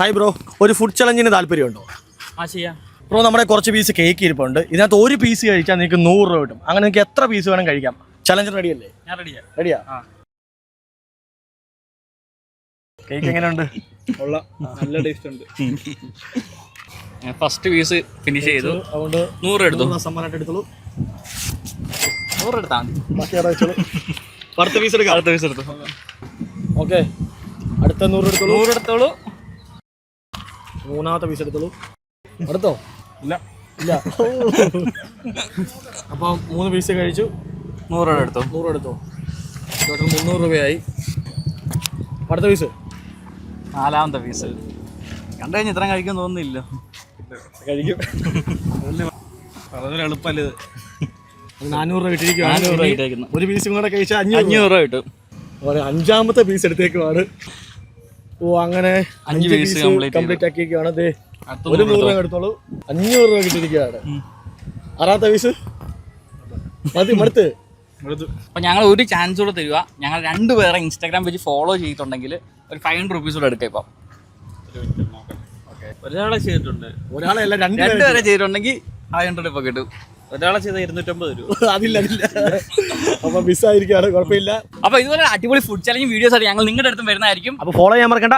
Hi bro, ഒരു food ചലഞ്ചിന് താല്പര്യമുണ്ടോ? ചെയ്യാം ബ്രോ. നമ്മുടെ കുറച്ച് പീസ് കേക്ക് ഇരിപ്പുണ്ട്. ഇതിനകത്ത് ഒരു പീസ് കഴിച്ചാൽ നിങ്ങൾക്ക് 100 രൂപ കിട്ടും. അങ്ങനെ നിങ്ങൾക്ക് എത്ര പീസ് വേണം കഴിക്കാം. ചലഞ്ച് റെഡിയല്ലേ? ഞാൻ റെഡിയാ. റെഡിയാ? കേക്ക് എങ്ങനെയുണ്ട്? നല്ല ടേസ്റ്റ് ഉണ്ട്. ഫസ്റ്റ് പീസ് ഫിനിഷ് ചെയ്തു. അതുകൊണ്ട് 100 എടുത്തു. സമ്മാനമായിട്ട് എടുത്തോളൂ. 100 എടുത്താൽ ബാക്കി അവിടെ വെച്ചോളൂ. അടുത്ത പീസ് എടുക്കാം. അടുത്ത പീസ് എടുത്തു. ഓക്കെ, അടുത്ത 100 എടുത്തോളൂ. 100 എടുത്തോളൂ. മൂന്നാമത്തെ പീസ് എടുത്തോളൂ. അടുത്തോ? ഇല്ല. അപ്പം 3 പീസ് കഴിച്ചു. 100 രൂപ എടുത്തു. 100 എടുത്തോ. ടോട്ടൽ 300 രൂപയായി. അടുത്ത പീസ്. നാലാമത്തെ പീസ് കണ്ടു കഴിഞ്ഞാൽ ഇത്രയും കഴിക്കാൻ തോന്നുന്നില്ല. കഴിക്കും. വളരെ എളുപ്പമല്ല ഇത്. 400 രൂപ കിട്ടിയിരിക്കുകയാണ്. ഒരു പീസും കൂടെ കഴിച്ചാൽ 500 രൂപ കിട്ടും. അഞ്ചാമത്തെ പീസ് എടുത്തേക്കുവാണ്. ഓ, അങ്ങനെ 5 പീസ് കംപ്ലീറ്റ് ആക്കിയിരിക്കുകയാണ്. ഒരു 100 രൂപ എടുത്തോളൂ. 500 രൂപ കിട്ടിയിരിക്കുകയാണ്. ആറാമത്തെ പീസ് മടുത്ത്. അപ്പം ഞങ്ങൾ ഒരു ചാൻസ് കൂടെ തരിക. ഞങ്ങൾ 2 പേരെ ഇൻസ്റ്റാഗ്രാം പേജ് ഫോളോ ചെയ്തിട്ടുണ്ടെങ്കിൽ ഒരു 500 റുപ്പീസ് കൂടെ എടുക്കാം. ഇപ്പം ഒരാളെ ചെയ്തിട്ടുണ്ട്, ഒരാളെ അല്ല 2 പേരെ ചെയ്തിട്ടുണ്ടെങ്കിൽ 500 രൂപ കിട്ടും. ഒരാളെ ചെയ്ത 250 രൂപ. അതില്ല. അപ്പൊ മിസ്സായിരിക്കാണ്, കുഴപ്പമില്ല. അപ്പൊ ഇതുപോലെ അടിപൊളി ഫുഡ് ചലഞ്ച് വീഡിയോസ് ആയിട്ട് ഞങ്ങൾ നിങ്ങളുടെ അടുത്തും വരുന്നതായിരിക്കും. അപ്പൊ ഫോളോ ചെയ്യാൻ മറക്കണ്ട.